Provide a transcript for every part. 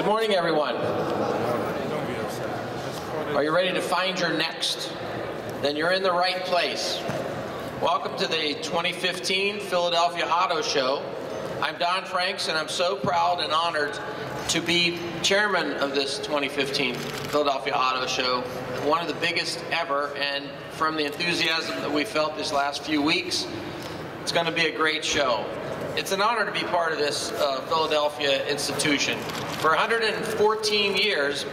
morning, everyone. Are you ready to find your next? Then you're in the right place. Welcome to the 2015 Philadelphia Auto Show. I'm Don Franks, and I'm so proud and honored to be chairman of this 2015 Philadelphia Auto Show, one of the biggest ever, and from the enthusiasm that we felt these last few weeks, it's going to be a great show. It's an honor to be part of this Philadelphia institution. For 114 years,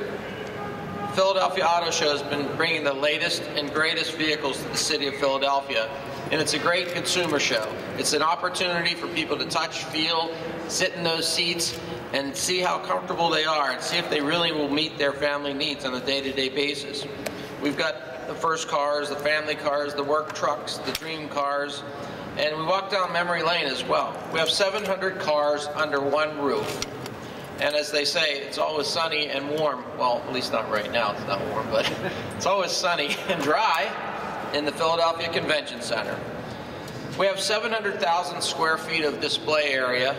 Philadelphia Auto Show has been bringing the latest and greatest vehicles to the city of Philadelphia, and it's a great consumer show. It's an opportunity for people to touch, feel, sit in those seats, and see how comfortable they are, and see if they really will meet their family needs on a day-to-day basis. We've got the first cars, the family cars, the work trucks, the dream cars, and we walk down memory lane as well. We have 700 cars under one roof. And as they say, it's always sunny and warm. Well, at least not right now, it's not warm, but it's always sunny and dry in the Philadelphia Convention Center. We have 700,000 square feet of display area,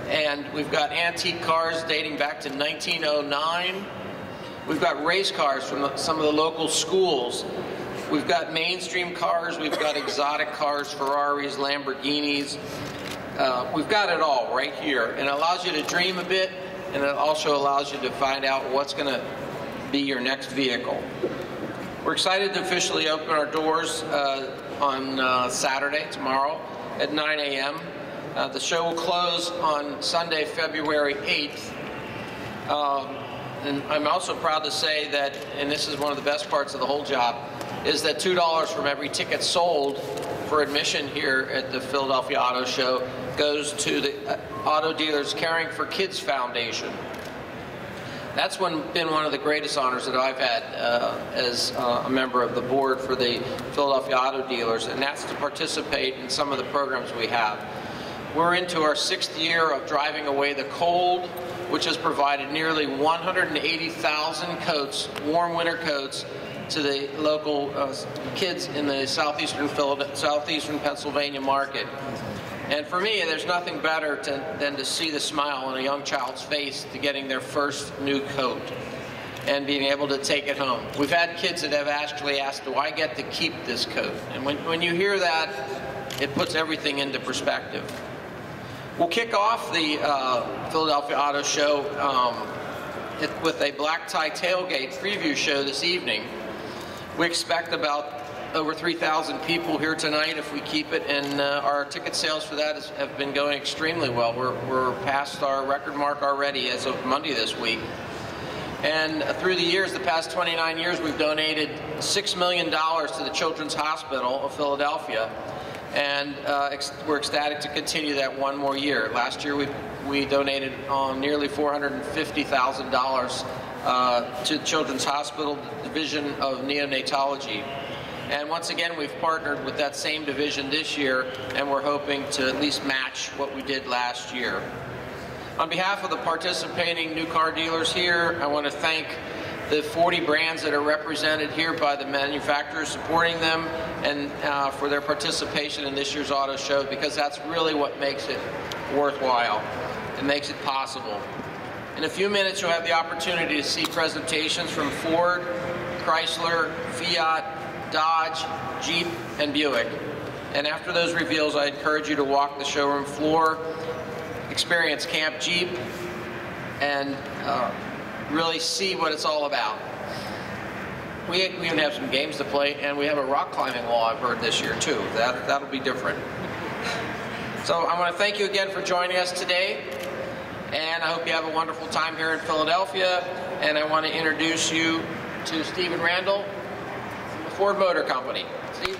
and we've got antique cars dating back to 1909. We've got race cars from some of the local schools. We've got mainstream cars, we've got exotic cars, Ferraris, Lamborghinis. We've got it all right here, and it allows you to dream a bit, and it also allows you to find out what's going to be your next vehicle. We're excited to officially open our doors on Saturday, tomorrow, at 9 a.m. The show will close on Sunday, February 8th. And I'm also proud to say that, and this is one of the best parts of the whole job, is that $2 from every ticket sold for admission here at the Philadelphia Auto Show goes to the Auto Dealers Caring for Kids Foundation. That's been one of the greatest honors that I've had as a member of the board for the Philadelphia Auto Dealers, and that's to participate in some of the programs we have. We're into our 6th year of driving away the cold, which has provided nearly 180,000 coats, warm winter coats, to the local kids in the southeastern Pennsylvania market. And for me, there's nothing better than to see the smile on a young child's face to getting their first new coat and being able to take it home. We've had kids that have actually asked, do I get to keep this coat? And when you hear that, it puts everything into perspective. We'll kick off the Philadelphia Auto Show with a black tie tailgate preview show this evening. We expect about over 3,000 people here tonight if we keep it, and our ticket sales for that have been going extremely well. We're past our record mark already as of Monday this week. And through the years, the past 29 years, we've donated $6 million to the Children's Hospital of Philadelphia, and we're ecstatic to continue that one more year. Last year, we donated nearly $450,000 to the Children's Hospital Division of Neonatology. And once again, we've partnered with that same division this year, and we're hoping to at least match what we did last year. On behalf of the participating new car dealers here, I want to thank the 40 brands that are represented here by the manufacturers supporting them, and for their participation in this year's auto show, because that's really what makes it worthwhile and makes it possible. In a few minutes, you'll have the opportunity to see presentations from Ford, Chrysler, Fiat, Dodge, Jeep, and Buick. And after those reveals, I encourage you to walk the showroom floor, experience Camp Jeep, and really see what it's all about. We even have some games to play, and we have a rock climbing wall, I've heard, this year too. That'll be different. So I want to thank you again for joining us today, and I hope you have a wonderful time here in Philadelphia. And I want to introduce you to Stephen Randall, Ford Motor Company. Steve?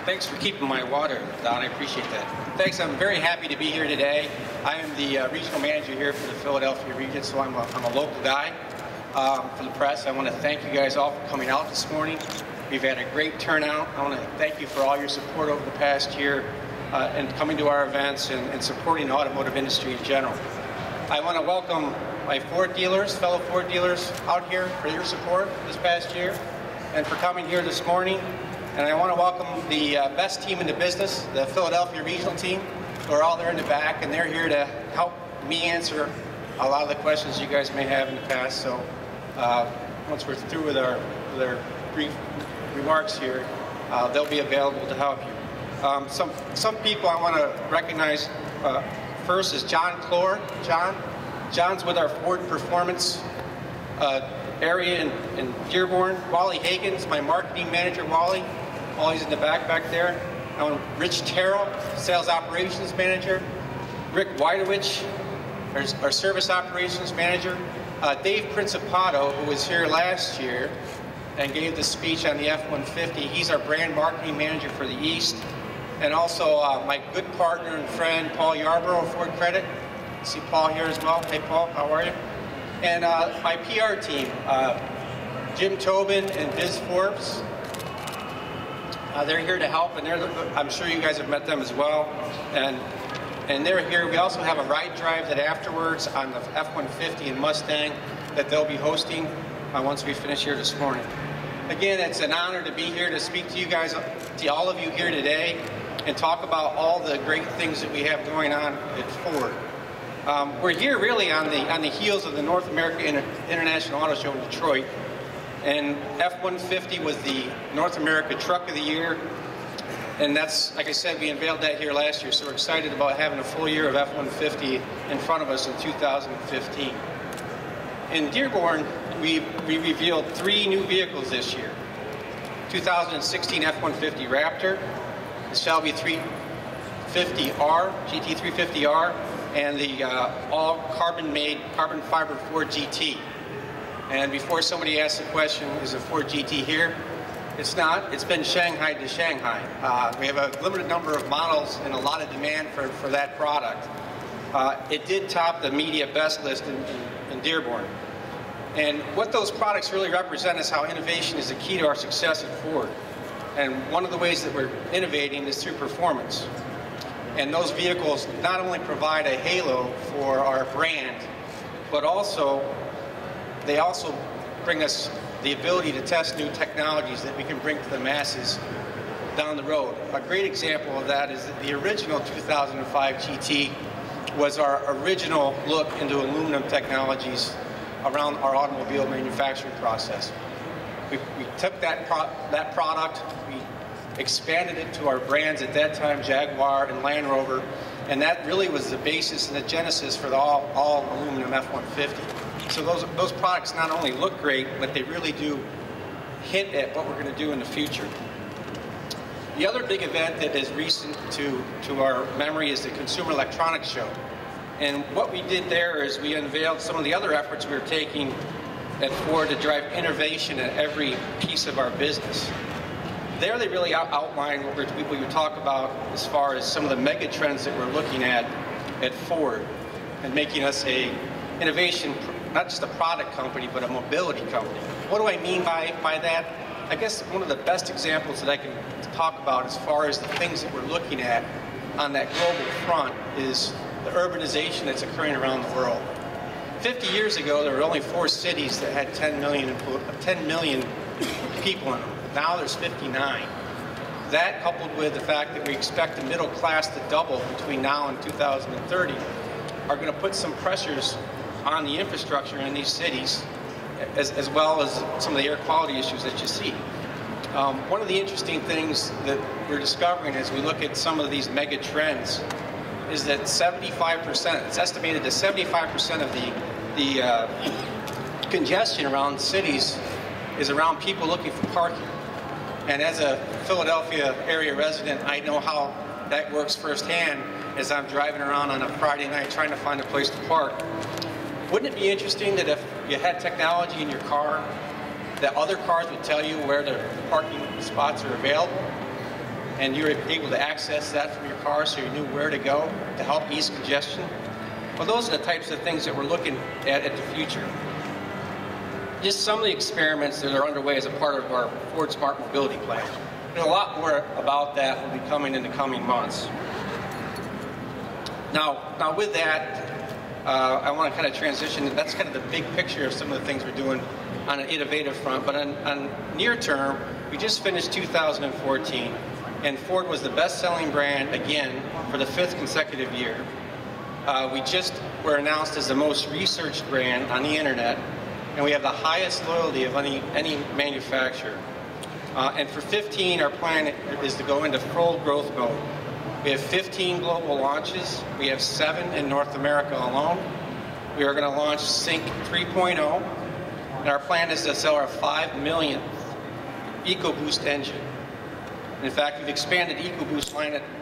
Thanks for keeping my water, Don. I appreciate that. Thanks. I'm very happy to be here today. I am the regional manager here for the Philadelphia region, so I'm a local guy for the press. I want to thank you guys all for coming out this morning. We've had a great turnout. I want to thank you for all your support over the past year and coming to our events and supporting the automotive industry in general. I want to welcome my Ford dealers, fellow Ford dealers out here for your support this past year and for coming here this morning. And I want to welcome the best team in the business, the Philadelphia regional team, who are all there in the back, and they're here to help me answer a lot of the questions you guys may have in the past. So once we're through with our brief remarks here, they'll be available to help you. Some people I want to recognize first is John Clore. John's with our Ford Performance area in Dearborn. Wally Hagen's my marketing manager. Wally's in the back there. Rich Terrell, sales operations manager. Rick Widowich, our service operations manager. Dave Principato, who was here last year and gave the speech on the F-150. He's our brand marketing manager for the East. And also my good partner and friend, Paul Yarborough of Ford Credit. See Paul here as well. Hey, Paul, how are you? And my PR team, Jim Tobin and Biz Forbes. They're here to help, and I'm sure you guys have met them as well. And they're here. We also have a ride drive that afterwards on the F-150 and Mustang that they'll be hosting once we finish here this morning. Again, it's an honor to be here to speak to you guys, to all of you here today, and talk about all the great things that we have going on at Ford. We're here really on the heels of the North America International Auto Show in Detroit. And F-150 was the North America Truck of the Year. And that's, like I said, we unveiled that here last year. So we're excited about having a full year of F-150 in front of us in 2015. In Dearborn, we revealed 3 new vehicles this year. 2016 F-150 Raptor, the Shelby 350R, GT350R, and the all carbon-made, carbon fiber Ford GT. And before somebody asks the question, is a Ford GT here? It's not. It's been Shanghai to Shanghai. We have a limited number of models and a lot of demand for that product. It did top the media best list in Dearborn. And what those products really represent is how innovation is the key to our success at Ford. And one of the ways that we're innovating is through performance. And those vehicles not only provide a halo for our brand, but they also bring us the ability to test new technologies that we can bring to the masses down the road. A great example of that is that the original 2005 GT was our original look into aluminum technologies around our automobile manufacturing process. We took that product, we expanded it to our brands at that time, Jaguar and Land Rover, and that really was the basis and the genesis for the all aluminum F-150. So those products not only look great, but they really do hint at what we're going to do in the future. The other big event that is recent to our memory is the Consumer Electronics Show. And what we did there is we unveiled some of the other efforts we were taking at Ford to drive innovation in every piece of our business. There they really outline what we talk about as far as some of the mega trends that we're looking at Ford and making us a innovation, not just a product company, but a mobility company. What do I mean by that? I guess one of the best examples that I can talk about as far as the things that we're looking at on that global front is the urbanization that's occurring around the world. 50 years ago, there were only 4 cities that had 10 million people in them. Now there's 59. That, coupled with the fact that we expect the middle class to double between now and 2030, are going to put some pressures on the infrastructure in these cities, as well as some of the air quality issues that you see. One of the interesting things that we're discovering as we look at some of these mega trends is that 75%, it's estimated that 75% of the congestion around cities is around people looking for parking. And as a Philadelphia area resident, I know how that works firsthand as I'm driving around on a Friday night trying to find a place to park. Wouldn't it be interesting that if you had technology in your car, that other cars would tell you where the parking spots are available, and you were able to access that from your car so you knew where to go to help ease congestion? Well, those are the types of things that we're looking at the future. Just some of the experiments that are underway as a part of our Ford Smart Mobility Plan. There's a lot more about that will be coming in the coming months. Now with that, I want to kind of transition. That's kind of the big picture of some of the things we're doing on an innovative front. But on near term, We just finished 2014, and Ford was the best-selling brand again for the 5th consecutive year. We just were announced as the most researched brand on the internet, and we have the highest loyalty of any manufacturer. And for 15, our plan is to go into full growth mode. We have 15 global launches. We have 7 in North America alone. We are going to launch Sync 3.0, and our plan is to sell our 5 millionth EcoBoost engine. And in fact, we've expanded EcoBoost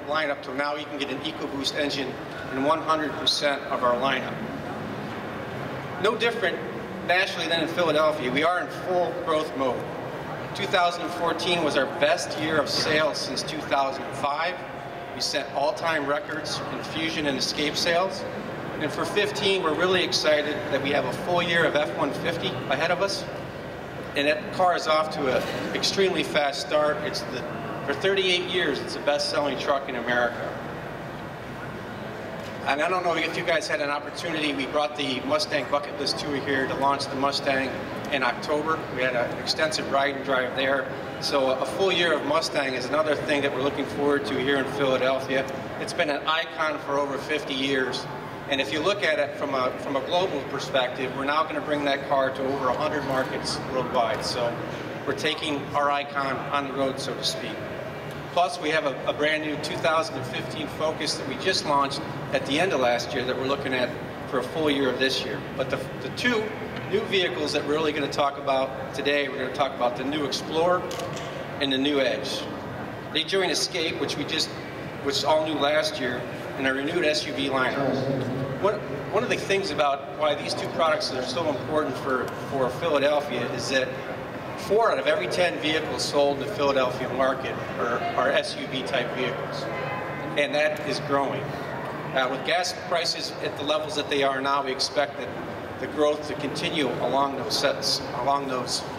lineup to now you can get an EcoBoost engine in 100% of our lineup. No different nationally than in Philadelphia. We are in full growth mode. 2014 was our best year of sales since 2005. We set all-time records in Fusion and Escape sales. And for 15, we're really excited that we have a full year of F-150 ahead of us. And that car is off to an extremely fast start. For 38 years, it's the best-selling truck in America. And I don't know if you guys had an opportunity. We brought the Mustang Bucket List Tour here to launch the Mustang in October. We had an extensive ride and drive there. So a full year of Mustang is another thing that we're looking forward to here in Philadelphia. It's been an icon for over 50 years. And if you look at it from a global perspective, we're now going to bring that car to over 100 markets worldwide. So we're taking our icon on the road, so to speak. Plus, we have a brand new 2015 Focus that we just launched at the end of last year that we're looking at for a full year of this year. But the 2 new vehicles that we're really going to talk about today, we're going to talk about the new Explorer and the new Edge. They join Escape, which is all new last year, and a renewed SUV lineup. One of the things about why these 2 products are so important for Philadelphia is that 4 out of every 10 vehicles sold in the Philadelphia market are SUV type vehicles, and that is growing. With gas prices at the levels that they are now, we expect that the growth to continue along those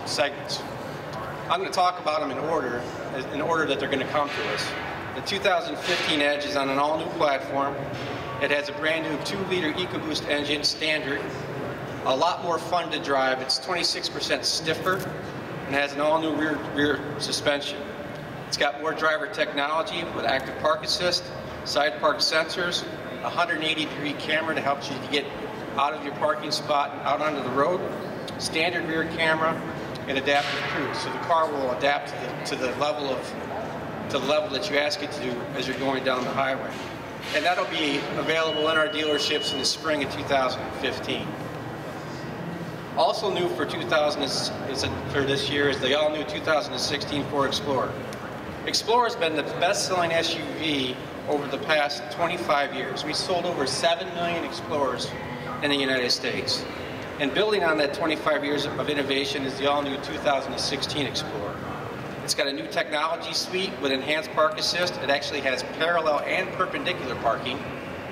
segments. I'm going to talk about them in order that they're going to come to us. The 2015 Edge is on an all-new platform. It has a brand new 2-liter EcoBoost engine, standard. A lot more fun to drive. It's 26% stiffer and has an all-new rear suspension. It's got more driver technology with active park assist, side park sensors, a 180-degree camera to help you to get out of your parking spot and out onto the road, standard rear camera, and adaptive cruise. So the car will adapt to the level that you ask it to do as you're going down the highway. And that'll be available in our dealerships in the spring of 2015. Also new for this year is the all-new 2016 Ford Explorer. Explorer has been the best-selling SUV over the past 25 years. We sold over 7 million Explorers in the United States. And building on that 25 years of innovation is the all-new 2016 Explorer. It's got a new technology suite with enhanced park assist. It actually has parallel and perpendicular parking.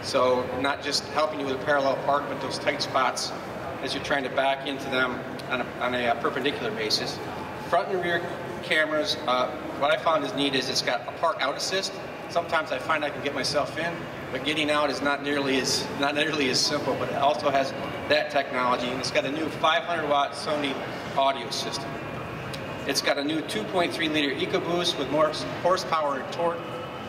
So not just helping you with a parallel park, but those tight spots as you're trying to back into them on a perpendicular basis. Front and rear cameras, what I found is neat is it's got a park out assist. Sometimes I find I can get myself in, but getting out is not nearly as simple, but it also has that technology. And it's got a new 500-watt Sony audio system. It's got a new 2.3-liter EcoBoost with more horsepower and torque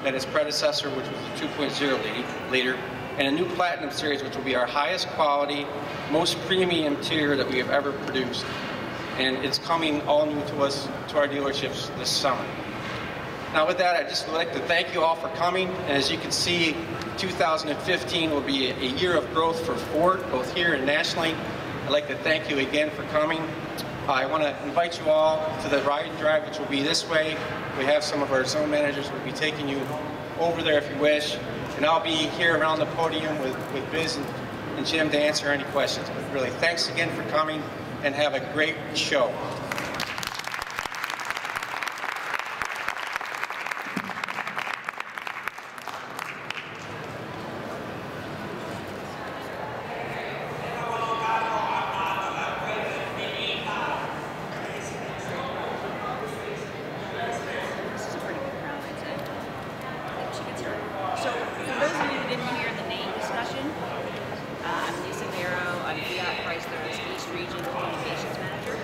than its predecessor, which was a 2.0-liter, and a new Platinum Series, which will be our highest quality, most premium interior that we have ever produced. And it's coming all new to us, to our dealerships this summer. Now with that, I'd just like to thank you all for coming. And as you can see, 2015 will be a year of growth for Ford, both here and nationally. I'd like to thank you again for coming. I want to invite you all to the ride and drive, which will be this way. We have some of our zone managers who will be taking you over there if you wish. And I'll be here around the podium with Biz and Jim to answer any questions. But really, thanks again for coming, and have a great show. Fiat Chrysler's East Region Communications Manager.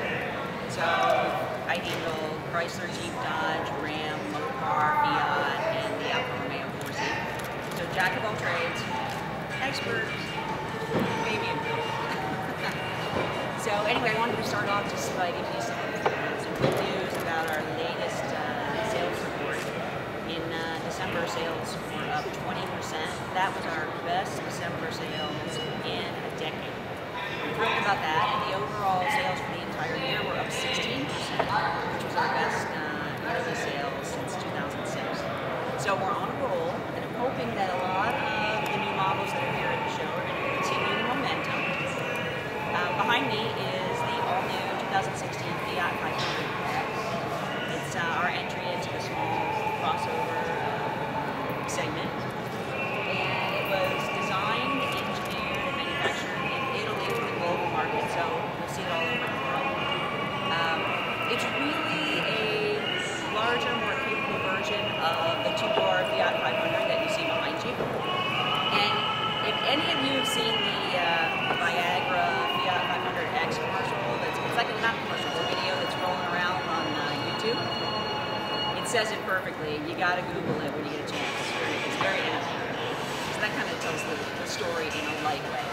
So I handle Chrysler, Jeep, Dodge, Ram, Mopar, Fiat, and the Alfa Romeo 4C. So jack of all trades, expert, maybe a bit. So anyway, I wanted to start off just by giving you some good news about our latest sales report. In December, sales were up 20%. That was our best December sales in a decade. I'm thrilled about that, and the overall sales for the entire year were up 16%, which was our best yearly sales since 2006. So we're on a roll, and I'm hoping that a lot of the new models that are here at the show are going to continue the momentum. Behind me is the all-new 2016 Fiat 500. It's our entry into the small crossover segment, and it was designed, engineered, and manufactured in Italy for the global market, so you'll see it all over the world. It's really a larger, more capable version of the two-door Fiat 500 that you see behind you. And if any of you have seen the Viagra Fiat 500X commercial, it's like a not commercial, it's a video that's rolling around on YouTube. It says it perfectly. You gotta Google it when you get a chance. It's very accurate. So that kind of tells the story in a light way.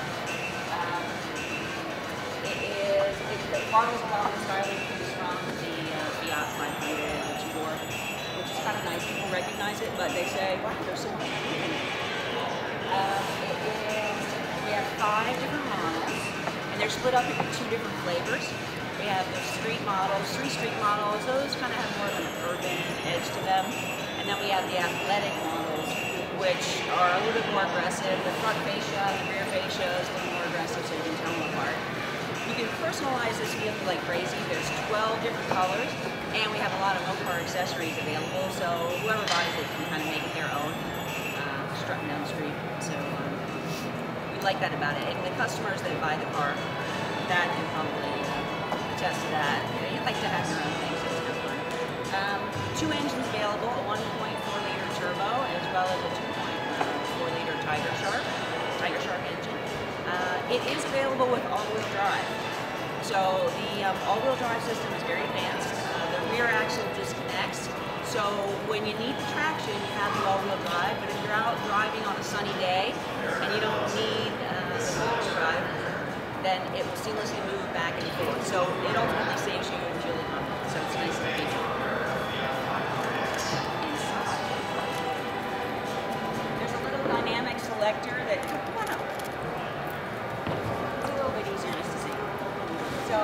The models along the styling piece from the Fiat 500, the two-door, which is kind of nice. People recognize it, but they say, wow, there's so much food in it. We have 5 different models, and they're split up into 2 different flavors. We have the street models, 3 street models. Those kind of have more of an urban edge to them. And then we have the athletic models, which are a little bit more aggressive. The front fascia and the rear fascia is a little more aggressive, so you can tell them apart. You can personalize this vehicle like crazy. There's 12 different colors, and we have a lot of Mopar accessories available, so whoever buys it can kind of make it their own, strutting down the street. So we like that about it. And the customers that buy the car, that can probably attest to that. You like to have your own things. It's kind of fun. 2 engines available, a 1.4-liter turbo, as well as a 2.4-liter Tiger Shark engine. It is available with all-wheel drive. So the all-wheel drive system is very advanced. The rear axle disconnects. So when you need the traction, you have the all-wheel drive. But if you're out driving on a sunny day and you don't need the all-wheel drive, then it will seamlessly move back and forth. So it ultimately saves you in fuel economy. So it's nice and easy. There's a little dynamic selector that, come on up. It's a little bit easier just to see. So,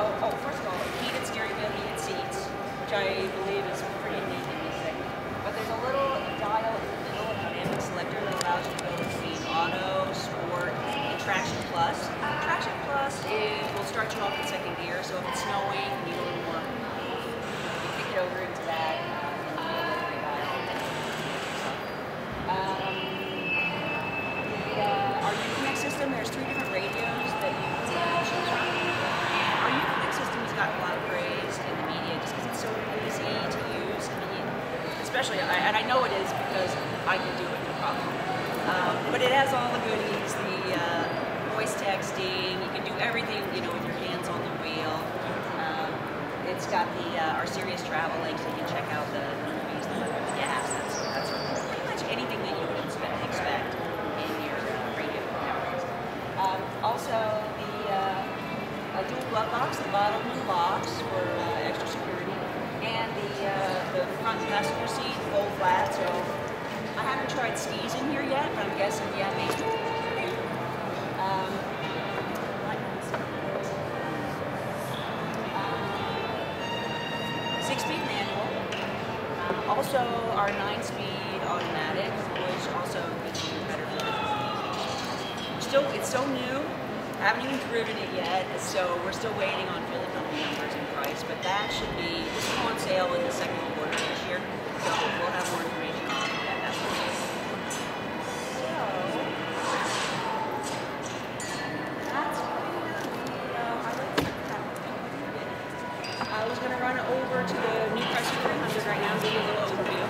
first of all, heated steering wheel, heated seats, which I believe is pretty neat in this segment. But there's a little dial in the middle, a dynamic selector that allows you to go between auto, sport, and traction plus. Traction plus will start you off in second gear, so if it's snowing, you need a little more, you kick it over into that, and you'll be able to ride all day. Our Uconnect system, there's 3 different radios that you can choose from. And our Uconnect system has got a lot of praise in the media just because it's so easy to use. I mean, especially, and I know it is because I can do it, no problem. But it has all the goodies, the voice texting, you can do everything, with your hands on the wheel. It's got our Serious Travel link, so you can check out the movies, the gas, that's pretty much anything that you would expect in your radio networks. Also, the dual glove box, the bottom of the box for extra security, and the front passenger seat full flat. So I haven't tried skis in here yet, but I'm guessing, yeah, maybe. 6-speed manual. Also, our 9-speed automatic, which also gets you better fuel. It's so new. I haven't even driven it yet, so we're still waiting on fuel economy numbers and price. But that should be. This will go on sale in the second quarter this year, so we'll have more information on it at that point. I was going to run over to the new Chrysler 300 right now and give you a little overview.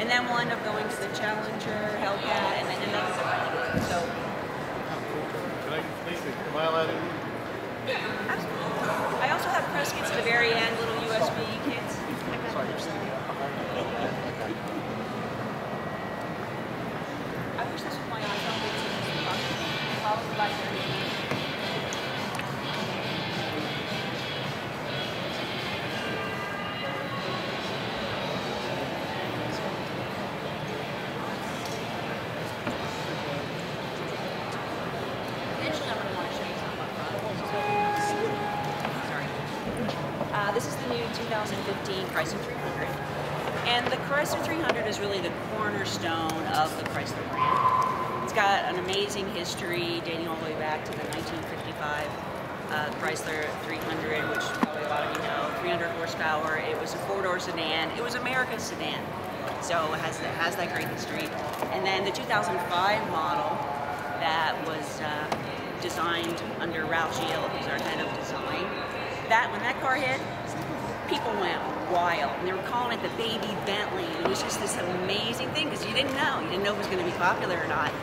And then we'll end up going to the Challenger, Hellcat, and then another Renegade. So. Am I allowed in? Yeah, absolutely. I also have press kits at the very end, little USB kits. Sorry, 2015 Chrysler 300. And the Chrysler 300 is really the cornerstone of the Chrysler brand. It's got an amazing history dating all the way back to the 1955 Chrysler 300, which probably a lot of you know, 300 horsepower. It was a four-door sedan. It was America's sedan. So it has that great history. And then the 2005 model that was designed under Ralph Gilles, who's our head of design. When that car hit, people went wild. And they were calling it the baby Bentley. It was just this amazing thing because you didn't know. You didn't know if it was going to be popular or not.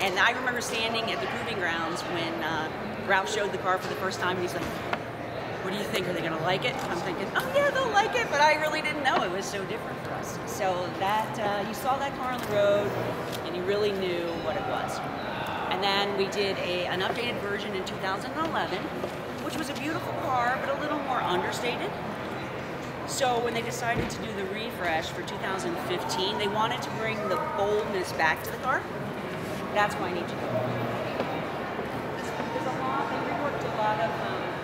And I remember standing at the proving grounds when Ralph showed the car for the first time, and he's like, what do you think? Are they going to like it? I'm thinking, oh yeah, they'll like it, but I really didn't know it was so different for us. So that, you saw that car on the road, and you really knew what it was. And then we did an updated version in 2011, which was a beautiful car, but a little more understated. So when they decided to do the refresh for 2015, they wanted to bring the boldness back to the car. That's why I need to go. There's a lot, they reworked a lot of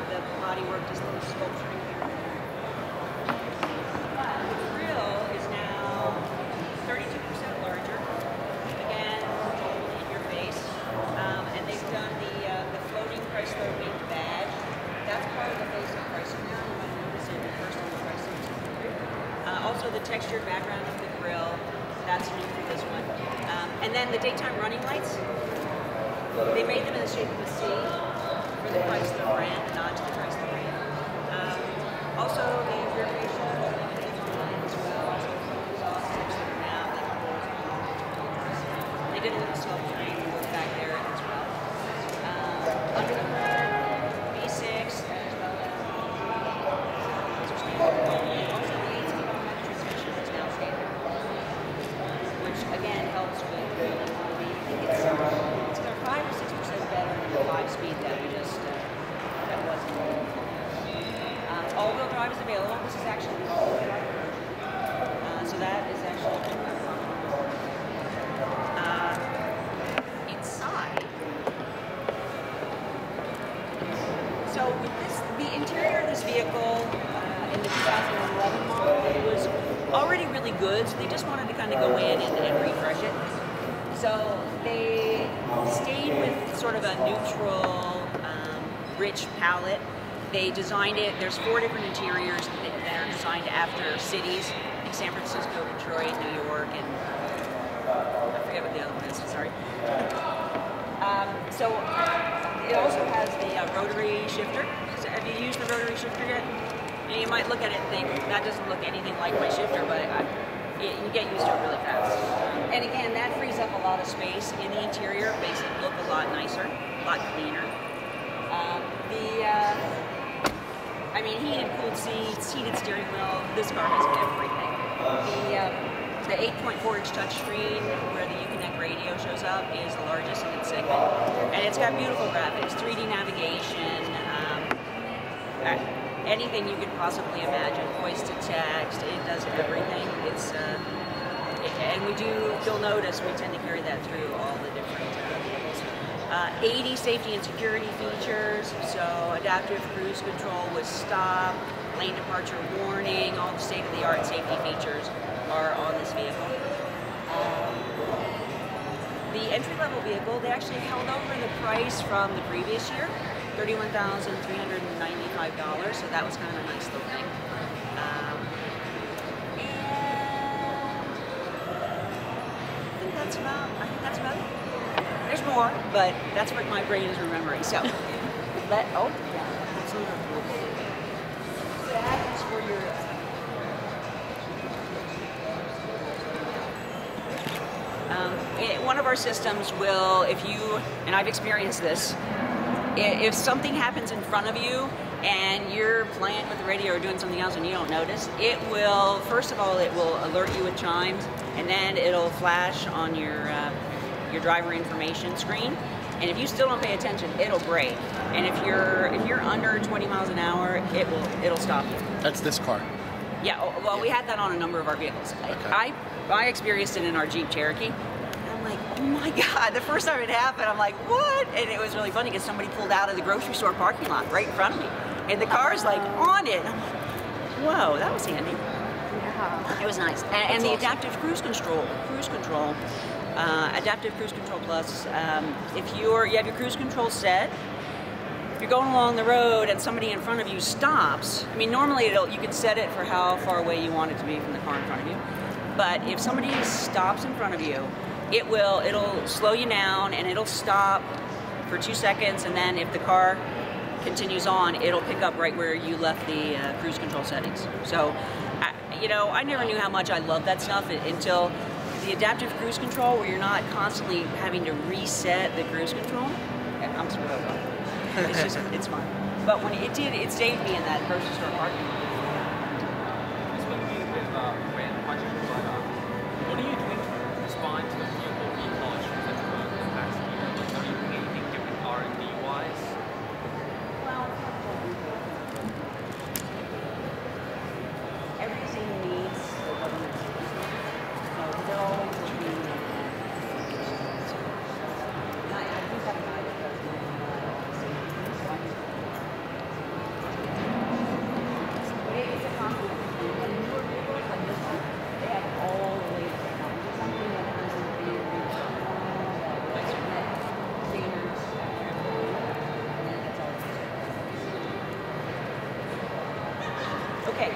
the body work, just a little sculpturing here. But the grill is now 32% larger. Again, in your face. And they've done the floating Chrysler wing badge. That's part of the face of Chrysler now. You might notice it first on the Chrysler 200. Also the textured background of the grill. That's new for this one. And then the daytime running lights, they made them in the shape of a C for the Chrysler brand, a nod to the Chrysler brand. Also, the rear fascia as well. They did a little sculpturing work back there as well. Under the hood, V6 as well as also the 8-speed automatic transmission is now standard, which again helps with it's about 5 or 6% better than the 5-speed that we just that wasn't. All-wheel drive is available. This is actually the all-wheel drive version. So that is actually inside. So with this, the interior of this vehicle in the 2011 model, it was already really good. So they just wanted to kind of go in and refresh it. So they stayed with sort of a neutral, rich palette. They designed it, there's 4 different interiors that are designed after cities, like San Francisco, Detroit, New York, and I forget what the other one is, sorry. So it also has the rotary shifter. So have you used the rotary shifter yet? You might look at it and think, that doesn't look anything like my shifter, but you get used to it really fast. And again, that frees up a lot of space in the interior, makes it look a lot nicer, a lot cleaner. I mean, heated, cooled seats, heated steering wheel, this car has everything. The 8.4-inch touchscreen where the Uconnect radio shows up is the largest in its segment. And it's got beautiful graphics, 3D navigation, anything you could possibly imagine, voice to text, it does everything. It's and you'll notice we tend to carry that through all the different vehicles. 80 safety and security features, so adaptive cruise control with stop, lane departure warning, all the state-of-the-art safety features are on this vehicle. The entry-level vehicle, they actually held over the price from the previous year, $31,395, so that was kind of a nice little thing. I think that's about it. There's more, but that's what my brain is remembering. So, that is for your. One of our systems will, if you, and I've experienced this, if something happens in front of you and you're playing with the radio or doing something else and you don't notice, it will, first of all, it will alert you with chimes, and then it'll flash on your driver information screen. And if you still don't pay attention, it'll brake. And if you're under 20 miles an hour, it'll stop you. That's this car. Yeah. Well, we had that on a number of our vehicles. Okay. I experienced it in our Jeep Cherokee. I'm like, oh my God, the first time it happened, I'm like, what? And it was really funny because somebody pulled out of the grocery store parking lot right in front of me. And the car's like on it. I'm like, whoa, that was handy. Yeah. It was nice. And the adaptive cruise control, adaptive cruise control plus. If you have your cruise control set, if you're going along the road and somebody in front of you stops, I mean, normally you can set it for how far away you want it to be from the car in front of you. But if somebody stops in front of you, it'll slow you down and it'll stop for 2 seconds, and then if the car continues on, it'll pick up right where you left the cruise control settings. So, I never knew how much I loved that stuff until the adaptive cruise control, where you're not constantly having to reset the cruise control. I'm spoiled. It's fun. But when it saved me in that grocery store parking lot. What are you doing to respond to the vehicle recall issues that were in the past year? Like, are you doing anything different R&D wise? Well, everything needs the government. So they're always looking at. I do have a guy that does but it's a compliment. And newer vehicles like this one, they have all the latest technology. Something that hasn't been reached standards. And that's all it is. Okay.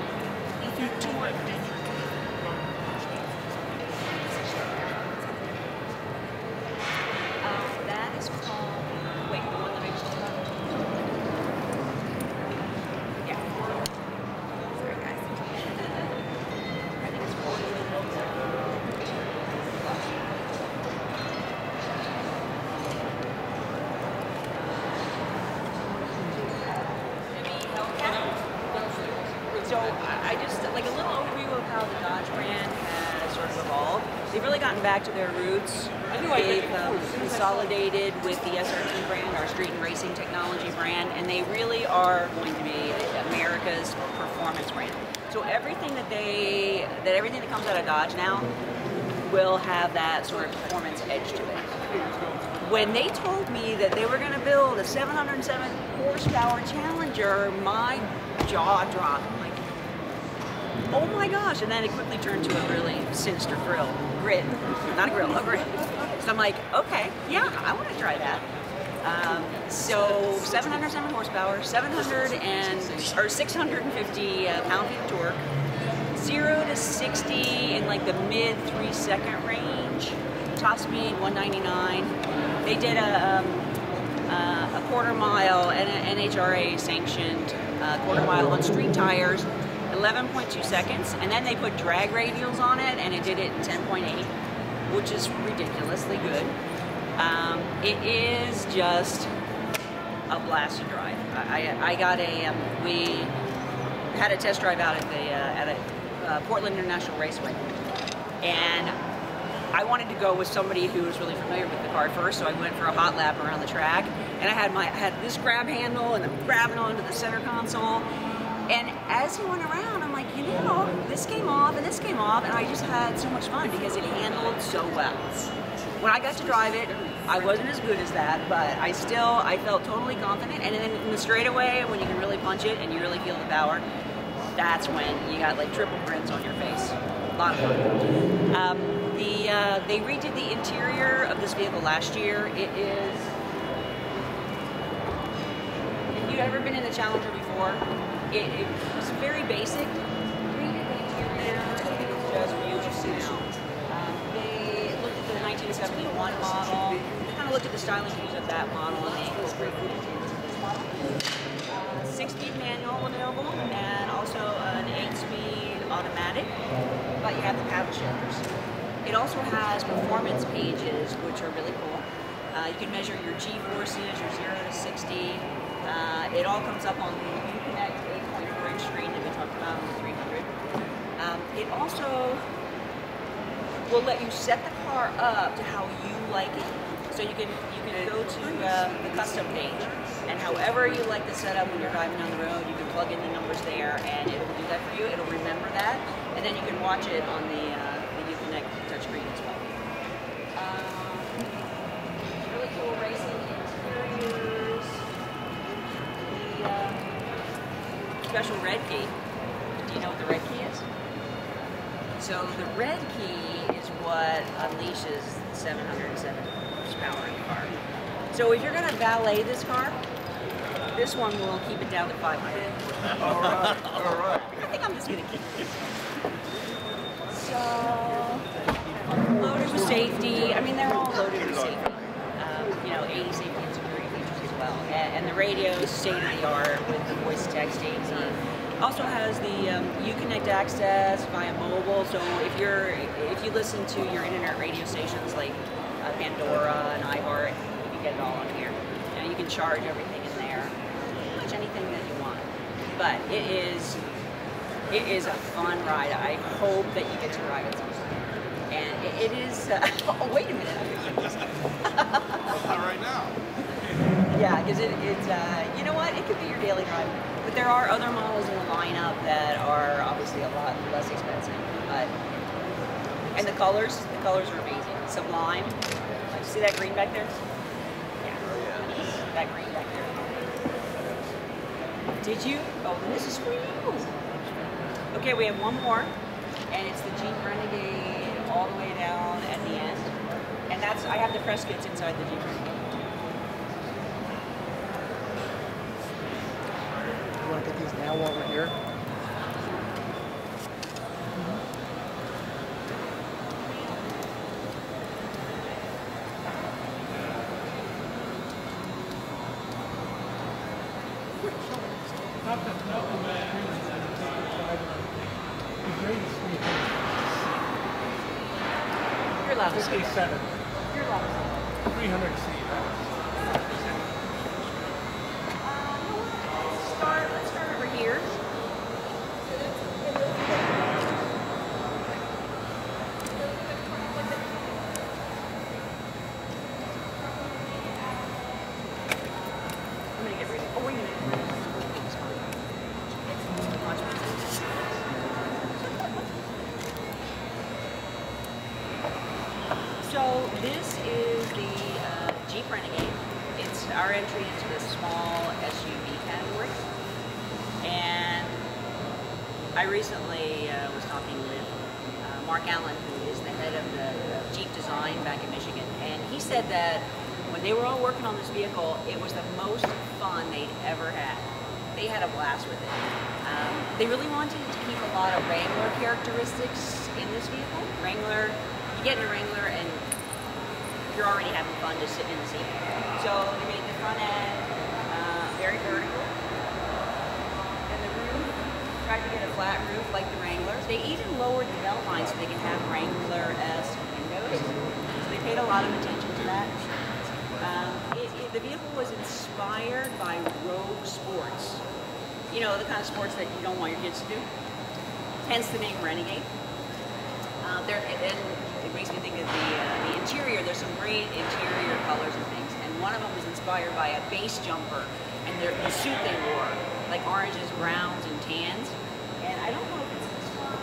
That is called, wait, the one that I just talked about? Yeah. Sorry, guys. I think it's 40 Hellcat. So I just, like a little overview of how the Dodge brand has sort of evolved. They've really gotten back to their roots. They've consolidated with the SRT brand, our street and racing technology brand, and they really are going to be America's performance brand. So everything everything that comes out of Dodge now will have that sort of performance edge to it. When they told me that they were going to build a 707 horsepower Challenger, my jaw dropped. I'm like, oh my gosh, and then it quickly turned to a really sinister grid, not a grill, a grid. So I'm like, okay, yeah, I want to try that. So 707 horsepower, 650 pound-feet of torque, 0 to 60 in like the mid 3-second range, top speed 199. They did a quarter mile, an NHRA sanctioned quarter mile on street tires, 11.2 seconds, and then they put drag radials on it, and it did it in 10.8, which is ridiculously good. It is just a blast to drive. We had a test drive out at a Portland International Raceway, and I wanted to go with somebody who was really familiar with the car first, so I went for a hot lap around the track, and I had this grab handle, and I'm grabbing onto the center console. And as he went around, I'm like, this came off and this came off, and I just had so much fun because it handled so well. When I got to drive it, I wasn't as good as that, but I felt totally confident. And then in the straightaway, when you can really punch it and you really feel the power, that's when you got like triple grins on your face. A lot of fun. They redid the interior of this vehicle last year. It is, if you've ever been in the Challenger before, it was very basic. Redid the interior. I think it's just beautiful now. They looked at the 1971 model. They kind of looked at the styling features of that model, and they incorporated it into this model. 6-speed manual available, and also an 8-speed automatic. But you have the paddle shifters. It also has performance pages, which are really cool. You can measure your G-forces, your 0 to 60. It all comes up on the Uconnect 8.4-inch screen that we talked about on the 300. It also will let you set the car up to how you like it. So you can go to the custom page, and however you like the setup when you're driving down the road, you can plug in the numbers there, and it will do that for you. It'll remember that, and then you can watch it on the Uconnect touchscreen as well. Really cool racing interiors. The special red gate So the red key is what unleashes 707 horsepower in the car. So if you're going to valet this car, this one will keep it down to 500. All right, all right. I think I'm just going to keep it. So, loaded with safety. I mean, they're all loaded with safety. You know, 80 safety and security features as well. And the radio is state of the art with the voice texting. Also has the Uconnect access via mobile. So if you listen to your internet radio stations like Pandora and iHeart, you can get it all on here. And you can charge everything in there. Pretty much anything that you want. But it is a fun ride. I hope that you get to ride it sometime. And it is. Oh, wait a minute. Not right now. Yeah, because it's you know what? It could be your daily driver. But there are other models in the lineup that are obviously a lot less expensive. But and the colors are amazing. Sublime. See that green back there? Yeah. That green back there. Did you? Oh, then this is for you. Okay, we have one more, and it's the Jeep Renegade all the way down at the end. And that's, I have the press kits inside the Jeep Renegade. You want to get these now while we're here? You're allowed to say. 57, You're allowed to say. 300 seat. Let's start over here. I'm gonna get rid of. Oh, wait a minute. It's fine. It's much better. So this is the Jeep Renegade. It's our entry into the small SUV category. And I recently was talking with Mark Allen, who is the head of the Jeep design back in Michigan. And he said that when they were all working on this vehicle, it was the most fun they'd ever had. They had a blast with it. They really wanted to keep a lot of Wrangler characteristics in this vehicle. Wrangler, you get in a Wrangler and you're already having fun just sitting in the seat. So they made the front end very vertical. And the roof, tried to get a flat roof like the Wranglers. They even lowered the belt line so they can have Wrangler-esque windows. So they paid a lot of attention to that. The vehicle was inspired by road sports. You know, the kind of sports that you don't want your kids to do. Hence the name Renegade. And it makes me think of the interior. There's some great interior colors and things. And one of them was inspired by a base jumper and the suit they wore, like oranges, browns, and tans. And I don't know if it's this one.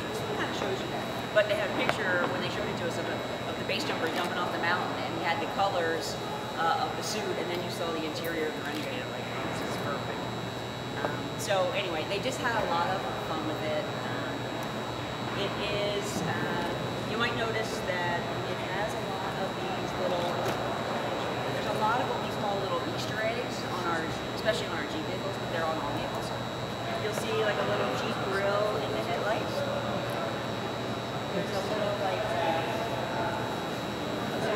This one kind of shows you that. But they had a picture when they showed it to us of the base jumper jumping off the mountain, and he had the colors of the suit, and then you saw the interior of the Renegade. I'm like, oh, this is perfect. So anyway, they just had a lot of fun with it. It is, you might notice that it has a lot of these little, there's a lot of what we call little Easter eggs on our, especially on our Jeep vehicles, but they're on all vehicles. You'll see like a little Jeep grill in the headlights. There's a little like,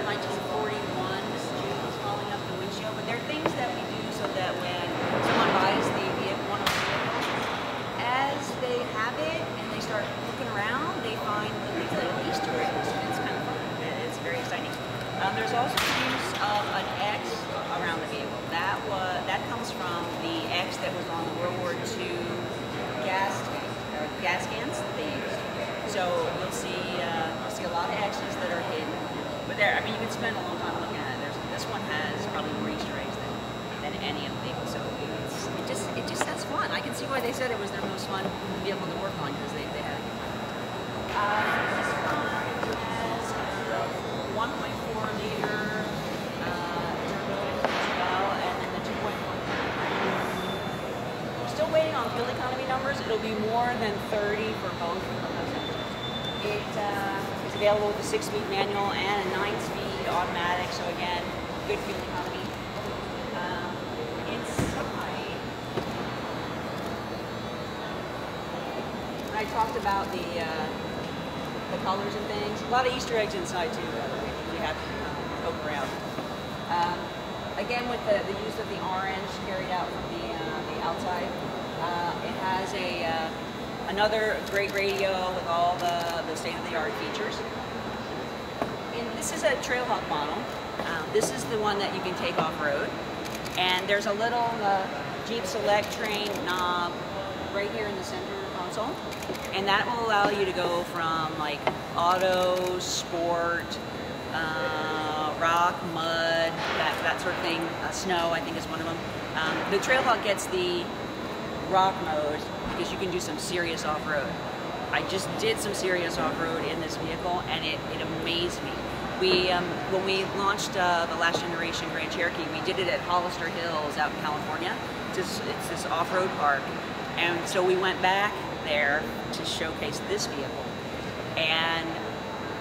1941 Jews calling up the windshield, but they're things that we do so that when someone buys the vehicle, one of the vehicles, as they have it and they start looking around, they find these little Easter eggs. It's kind of fun. It's very exciting. There's also use of an X around the vehicle. That comes from the X that was on the World War II gas cans that they used. So you'll see a lot of X's that are hidden. But there, I mean, you can spend a long time looking at it. This one has probably more Easter eggs than any of the vehicles. So it just has fun. I can see why they said it was their most fun vehicle to work on, because they had. This one has 1.4 liter turbo as well, and then the 2.1. We're still waiting on fuel economy numbers. It'll be more than 30 for both of those engines. It is available with a 6-speed manual and a 9-speed automatic, so again, good fuel economy. Inside, I talked about the colors and things. A lot of Easter eggs inside too. You have to poke around. Again, with the use of the orange carried out from the outside, it has another great radio with all the state-of-the-art features. And this is a Trailhawk model. This is the one that you can take off-road. And there's a little Jeep Select Train knob right here in the center console. And that will allow you to go from like auto, sport, rock, mud, that sort of thing. Snow, I think, is one of them. The Trailhawk gets the rock mode because you can do some serious off-road. I just did some serious off-road in this vehicle, and it amazed me. When we launched the last generation Grand Cherokee, we did it at Hollister Hills out in California. It's this off-road park, and so we went back there to showcase this vehicle. And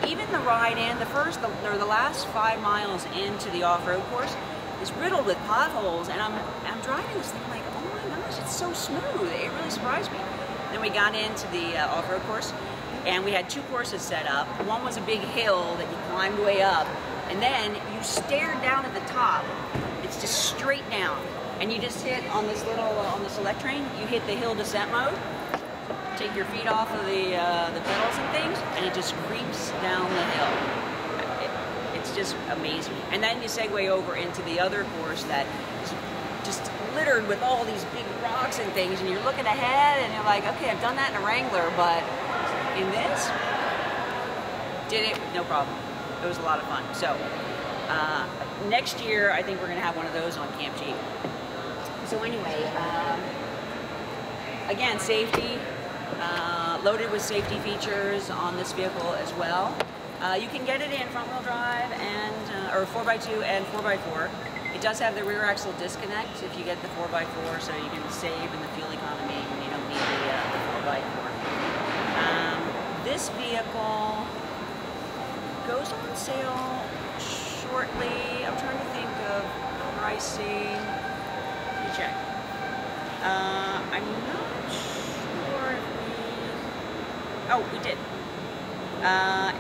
even the ride in, the last 5 miles into the off-road course is riddled with potholes, and I'm driving this thing like, oh my gosh, it's so smooth. It really surprised me. Then we got into the off-road course, and we had 2 courses set up. One was a big hill that you climbed way up, and then you stared down at the top. It's just straight down, and you just hit on this little on the Select Train. You hit the hill descent mode. Take your feet off of the pedals and things, and it just creeps down the hill. It's just amazing. And then you segue over into the other course that is just littered with all these big rocks and things, and you're looking ahead, and you're like, okay, I've done that in a Wrangler, but in this, did it no problem. It was a lot of fun. So next year, I think we're going to have one of those on Camp Jeep. So anyway, again, safety. Loaded with safety features on this vehicle as well. You can get it in front-wheel drive and or 4x2 and 4x4. It does have the rear axle disconnect if you get the 4x4, so you can save in the fuel economy when you don't need the 4x4. This vehicle goes on sale shortly. I'm trying to think of pricing. Let me check. I'm not sure if we did.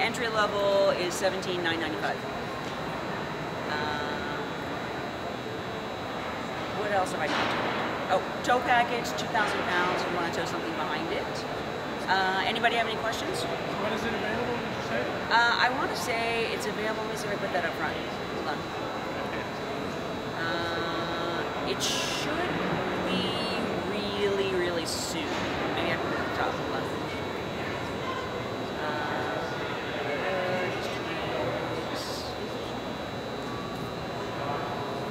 Entry level is $17,995. What else have I done? Oh, tow package, 2,000 pounds if you want to tow something behind it. Anybody have any questions? When is it available, did you say? I want to say it's available. Let me see if I put that up front. Hold on. It should be really, really soon. Maybe I can put it at the top. Hold on.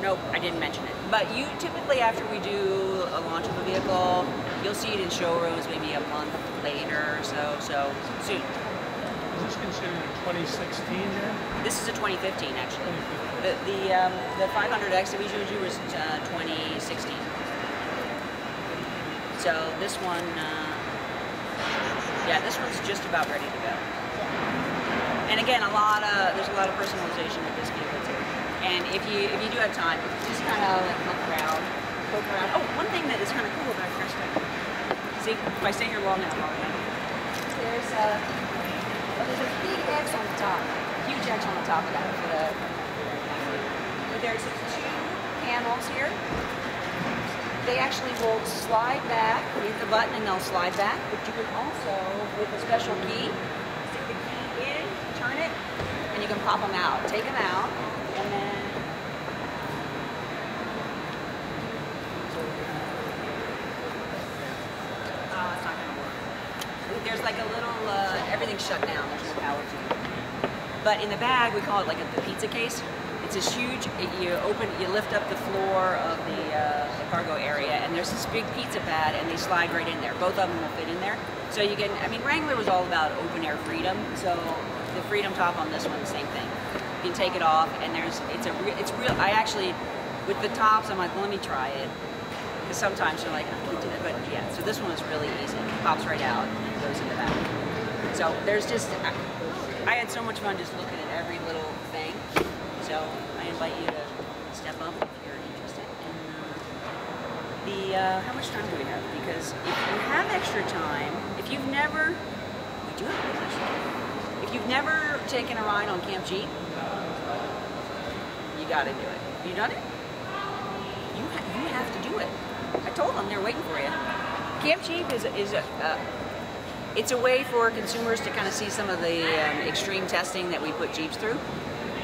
Nope, I didn't mention it. But you typically, after we do a launch of a vehicle, you'll see it in showrooms maybe a month later or so soon. Is this considered a 2016 then? This is a 2015 actually. The 500X that we showed you was 2016. So this one, yeah, this one's just about ready to go. And again, there's a lot of personalization with this vehicle too. And if you do have time, just kind of like look around, poke around. Oh, one thing that is kind of cool about Chrysler. See, if I stay here long enough, there's a big X on the top, huge X on the top of that. But there's 2 panels here. They actually will slide back. You hit the button and they'll slide back. But you can also, with a special key, stick the key in, turn it, and you can pop them out. Take them out, and then it's not going to work. There's like a little, everything's shut down. There's no power to it. But in the bag, we call it like the pizza case. It's this huge, you lift up the floor of the cargo area, and there's this big pizza pad, and they slide right in there. Both of them will fit in there. So you can, I mean, Wrangler was all about open air freedom, so the freedom top on this one, the same thing. You can take it off, and it's real, I actually, with the tops, I'm like, well, let me try it. Because sometimes you're like, I can't do that, but yeah. So this one is really easy. Pops right out and goes in the back. So there's just, I had so much fun just looking at every little thing. So I invite you to step up if you're interested. And how much time do we have? Because if you have extra time, if you've never, we do have a little extra time. If you've never taken a ride on Camp Jeep, you got to do it. You done it? You have to do it. I told them they're waiting for you. Camp Jeep is it's a way for consumers to kind of see some of the extreme testing that we put Jeeps through.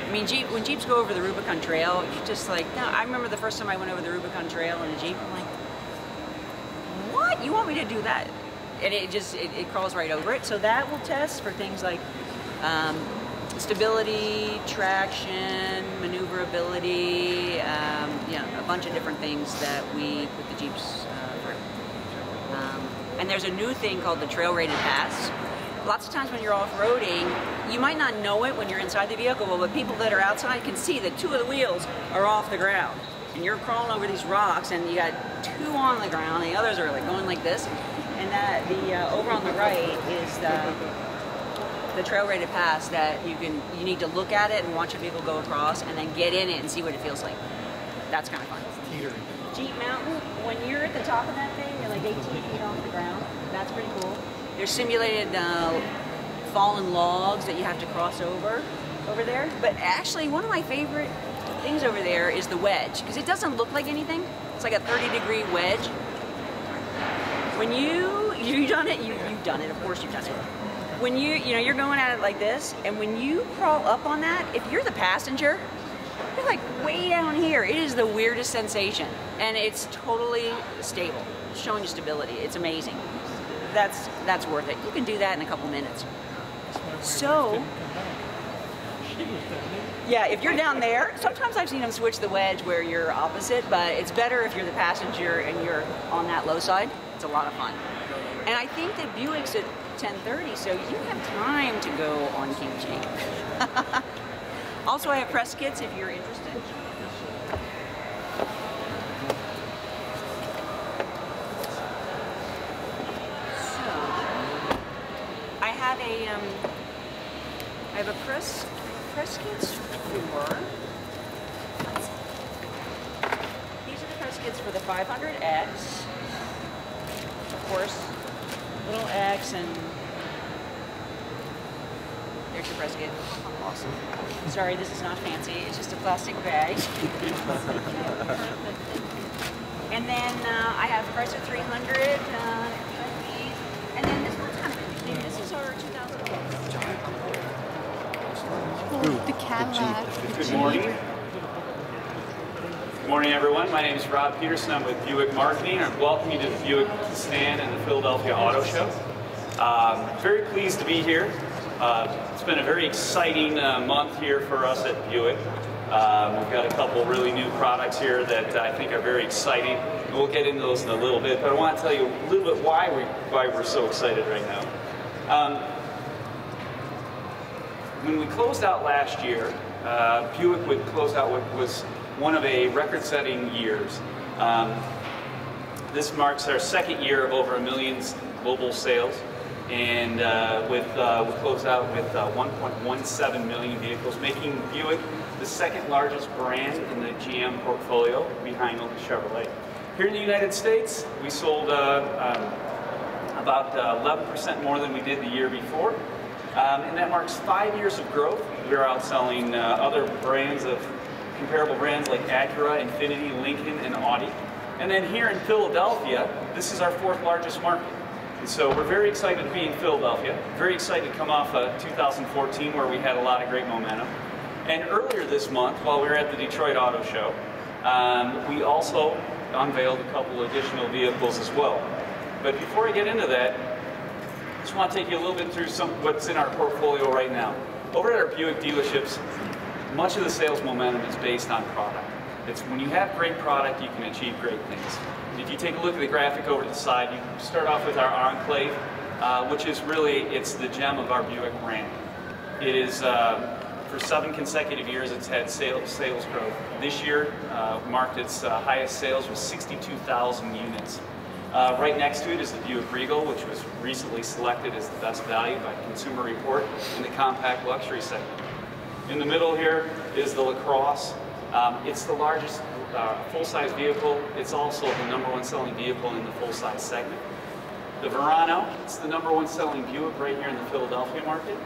I mean, when Jeeps go over the Rubicon Trail, you're just like, no. I remember the first time I went over the Rubicon Trail in a Jeep. I'm like, what? You want me to do that? And it crawls right over it. So that will test for things like stability, traction, maneuverability, a bunch of different things that we put the Jeeps through. And there's a new thing called the Trail Rated Pass. Lots of times when you're off-roading, you might not know it when you're inside the vehicle, but people that are outside can see that 2 of the wheels are off the ground. And you're crawling over these rocks, and you got 2 on the ground, and the others are like going like this. And that over on the right is the Trail Rated Pass that you need to look at it and watch a vehicle go across, and then get in it and see what it feels like. That's kind of fun. Jeep Mountain, when you're at the top of that thing, you're like 18 feet off the ground. That's pretty cool. There's simulated fallen logs that you have to cross over there. But actually, one of my favorite things over there is the wedge, because it doesn't look like anything. It's like a 30-degree wedge. When you've done it, you've done it. Of course, you've done it. When you're going at it like this, and when you crawl up on that, if you're the passenger, you're like way down here. It is the weirdest sensation, and it's totally stable. It's showing you stability. It's amazing. That's worth it. You can do that in a couple minutes. So, yeah, if you're down there, sometimes I've seen them switch the wedge where you're opposite, but it's better if you're the passenger and you're on that low side. It's a lot of fun. And I think that Buick's at 10:30, so you have time to go on Camp Jeep. Also, I have press kits if you're interested. So, I have a press kits for. These are the press kits for the 500X. Of course, little X, and there's your press kit. Awesome. Sorry, this is not fancy. It's just a plastic bag. And then I have Chrysler 300. And then this one's kind of interesting. This is our 2012. The Cadillac. Good morning. Good morning, everyone. My name is Rob Peterson. I'm with Buick Marketing. I welcome you to the Buick stand and the Philadelphia Auto Show. Very pleased to be here. It's been a very exciting month here for us at Buick. We've got a couple really new products here that I think are very exciting. And we'll get into those in a little bit, but I want to tell you a little bit why we're so excited right now. When we closed out last year, Buick would close out what was one of a record-setting years. This marks our second year of over 1 million global sales. And we closed out with 1.17 million vehicles, making Buick the second largest brand in the GM portfolio, behind only Chevrolet. Here in the United States, we sold about 11% more than we did the year before. And that marks 5 years of growth. We're outselling other brands comparable brands like Acura, Infiniti, Lincoln, and Audi. And then here in Philadelphia, this is our 4th largest market. And so we're very excited to be in Philadelphia, very excited to come off 2014 where we had a lot of great momentum. And earlier this month, while we were at the Detroit Auto Show, we also unveiled a couple additional vehicles as well. But before I get into that, I just want to take you a little bit through what's in our portfolio right now. Over at our Buick dealerships, much of the sales momentum is based on product. It's when you have great product, you can achieve great things. If you take a look at the graphic over to the side, you start off with our Enclave, which is really, it's the gem of our Buick brand. It is For 7 consecutive years, it's had sales growth. This year marked its highest sales with 62,000 units. Right next to it is the Buick Regal, which was recently selected as the best value by Consumer Report in the compact luxury segment. In the middle here is the LaCrosse. It's the largest full-size vehicle. It's also the #1 selling vehicle in the full-size segment. The Verano, it's the #1 selling Buick right here in the Philadelphia market.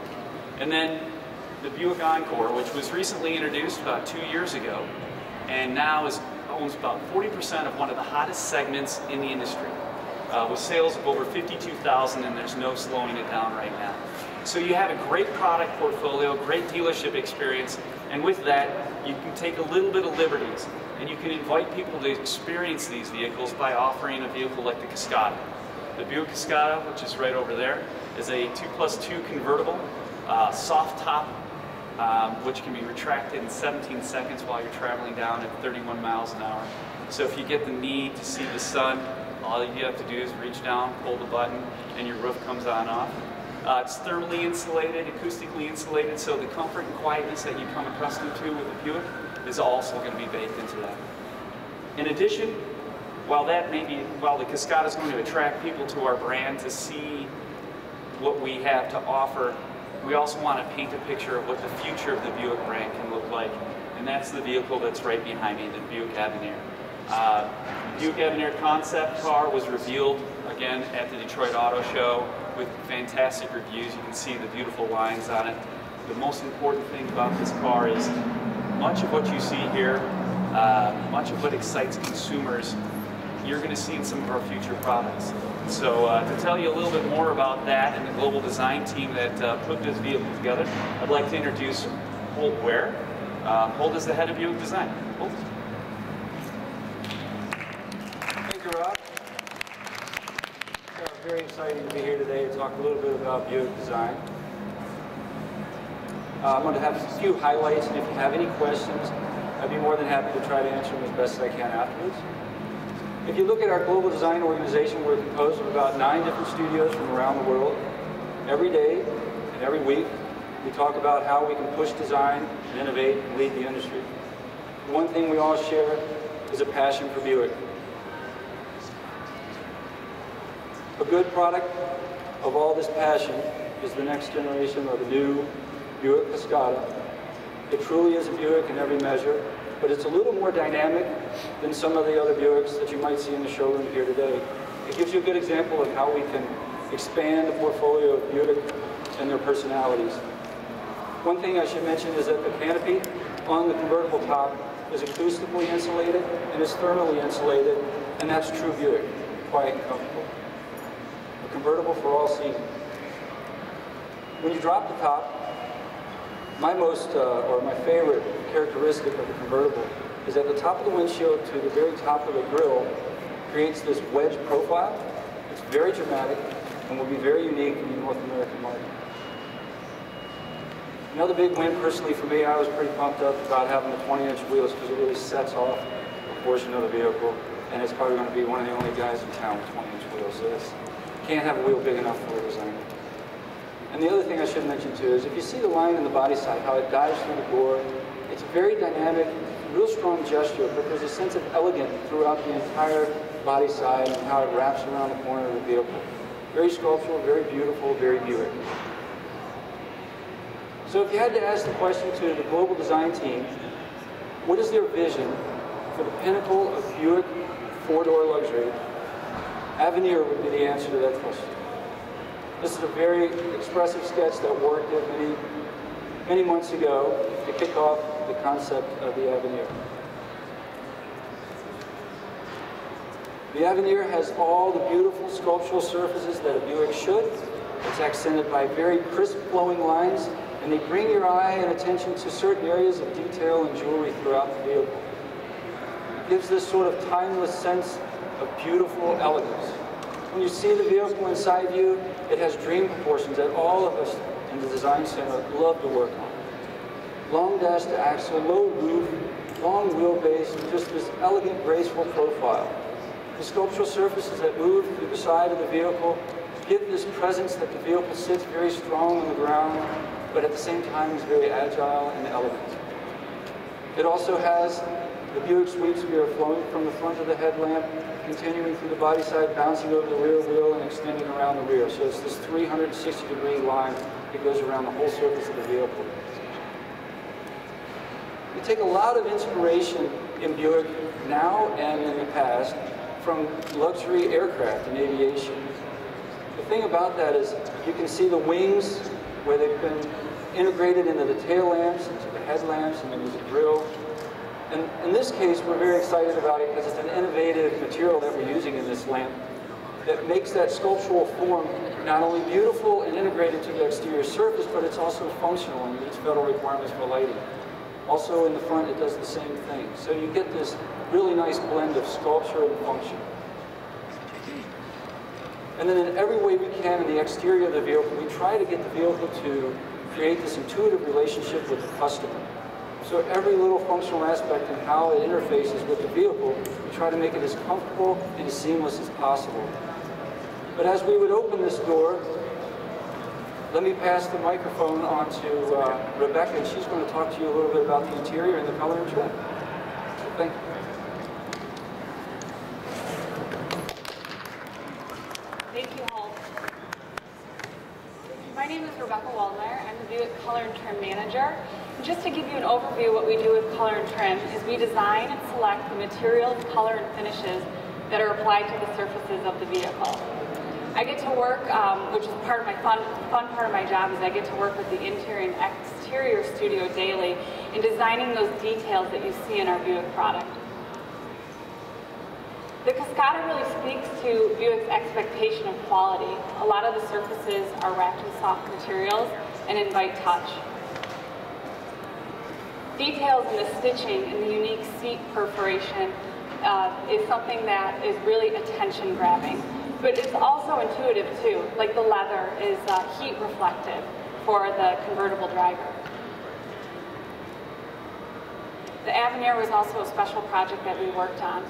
And then the Buick Encore, which was recently introduced about 2 years ago, and now owns about 40% of one of the hottest segments in the industry, with sales of over 52,000, and there's no slowing it down right now. So you have a great product portfolio, great dealership experience, and with that, you can take a little bit of liberties, and you can invite people to experience these vehicles by offering a vehicle like the Cascada. The Buick Cascada, which is right over there, is a 2+2 convertible, soft top, which can be retracted in 17 seconds while you're traveling down at 31 miles an hour. So if you get the need to see the sun, all you have to do is reach down, pull the button, and your roof comes on off. It's thermally insulated, acoustically insulated, so the comfort and quietness that you come accustomed to with the Buick is also going to be baked into that. In addition, while the Cascada is going to attract people to our brand to see what we have to offer, we also want to paint a picture of what the future of the Buick brand can look like, and that's the vehicle that's right behind me, the Buick Avenir. The Buick Avenir concept car was revealed again at the Detroit Auto Show with fantastic reviews. You can see the beautiful lines on it. The most important thing about this car is much of what you see here, much of what excites consumers, you're going to see in some of our future products. So to tell you a little bit more about that and the global design team that put this vehicle together, I'd like to introduce Holt Ware. Holt is the head of Buick Design. Holt. Thank you, Rob. Very exciting to be here today to talk a little bit about Buick Design. I'm going to have a few highlights, and if you have any questions, I'd be more than happy to try to answer them as best as I can afterwards. If you look at our global design organization, we're composed of about 9 different studios from around the world. Every day and every week, we talk about how we can push design and innovate and lead the industry. The one thing we all share is a passion for Buick. A good product of all this passion is the next generation of the new Buick Cascada. It truly is a Buick in every measure, but it's a little more dynamic than some of the other Buicks that you might see in the showroom here today. It gives you a good example of how we can expand the portfolio of Buick and their personalities. One thing I should mention is that the canopy on the convertible top is acoustically insulated and is thermally insulated, and that's true Buick, quiet and comfortable. A convertible for all seasons. When you drop the top, my favorite characteristic of the convertible is that the top of the windshield to the very top of the grille creates this wedge profile. It's very dramatic and will be very unique in the North American market. Another big win personally for me, I was pretty pumped up about having the 20-inch wheels because it really sets off a portion of the vehicle, and it's probably going to be one of the only guys in town with 20-inch wheels, so you can't have a wheel big enough for a designer. And the other thing I should mention too is if you see the line in the body side, how it dives through the door, it's a very dynamic, real strong gesture, but there's a sense of elegance throughout the entire body side and how it wraps around the corner of the vehicle. Very sculptural, very beautiful, very Buick. So if you had to ask the question to the global design team, what is their vision for the pinnacle of Buick four-door luxury? Avenir would be the answer to that question. This is a very expressive sketch that worked many months ago to kick off the concept of the Avenir. The Avenir has all the beautiful sculptural surfaces that a Buick should. It's accented by very crisp flowing lines, and they bring your eye and attention to certain areas of detail and jewelry throughout the vehicle. It gives this sort of timeless sense of beautiful elegance. When you see the vehicle inside you, it has dream proportions that all of us in the design center love to work on. Long dash to axle, low roof, long wheelbase, and just this elegant, graceful profile. The sculptural surfaces that move through the side of the vehicle give this presence that the vehicle sits very strong on the ground, but at the same time is very agile and elegant. It also has the Buick sweep sphere flowing from the front of the headlamp, continuing through the body side, bouncing over the rear wheel, and extending around the rear. So it's this 360-degree line that goes around the whole surface of the vehicle. We take a lot of inspiration in Buick now and in the past from luxury aircraft and aviation. The thing about that is you can see the wings where they've been integrated into the tail lamps, into the headlamps, and into the grille. And in this case, we're very excited about it because it's an innovative material that we're using in this lamp that makes that sculptural form not only beautiful and integrated to the exterior surface, but it's also functional and meets federal requirements for lighting. Also in the front, it does the same thing. So you get this really nice blend of sculpture and function. And then in every way we can in the exterior of the vehicle, we try to get the vehicle to create this intuitive relationship with the customer. So every little functional aspect and how it interfaces with the vehicle, we try to make it as comfortable and as seamless as possible. But as we would open this door, let me pass the microphone on to Rebecca, and she's going to talk to you a little bit about the interior and the color and trim. So thank you. Thank you, Holt. My name is Rebecca Waldmeyer. I'm the Buick Color and Trim Manager. And just to give you an overview of what we do with color and trim is we design and select the materials, color, and finishes that are applied to the surfaces of the vehicle. I get to work, which is part of my fun part of my job, is I get to work with the interior and exterior studio daily in designing those details that you see in our Buick product. The Cascada really speaks to Buick's expectation of quality. A lot of the surfaces are wrapped in soft materials and invite touch. Details in the stitching and the unique seat perforation is something that is really attention-grabbing. But it's also intuitive too, like the leather is heat reflective for the convertible driver. The Avenir was also a special project that we worked on.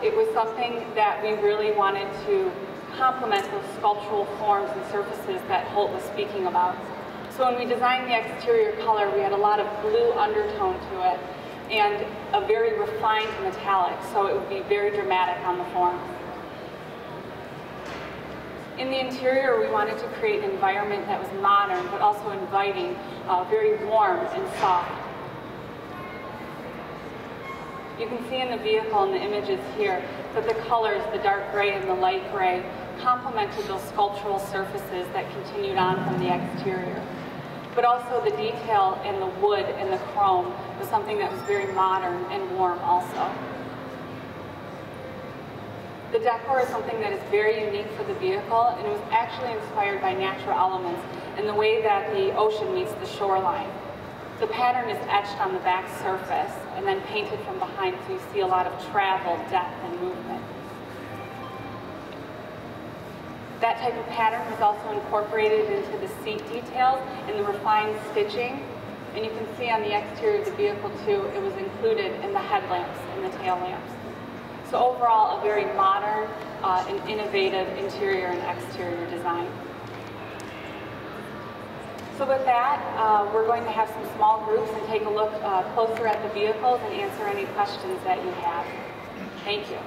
It was something that we really wanted to complement those sculptural forms and surfaces that Holt was speaking about. So when we designed the exterior color, we had a lot of blue undertone to it and a very refined metallic, so it would be very dramatic on the form. In the interior, we wanted to create an environment that was modern, but also inviting, very warm and soft. You can see in the vehicle and the images here that the colors, the dark gray and the light gray, complemented those sculptural surfaces that continued on from the exterior. But also the detail in the wood and the chrome was something that was very modern and warm also. The decor is something that is very unique for the vehicle, and it was actually inspired by natural elements and the way that the ocean meets the shoreline. The pattern is etched on the back surface and then painted from behind, so you see a lot of travel, depth, and movement. That type of pattern was also incorporated into the seat details and the refined stitching. And you can see on the exterior of the vehicle too, it was included in the headlamps and the tail lamps. So overall, a very modern and innovative interior and exterior design. So with that, we're going to have some small groups and take a look closer at the vehicles and answer any questions that you have. Thank you.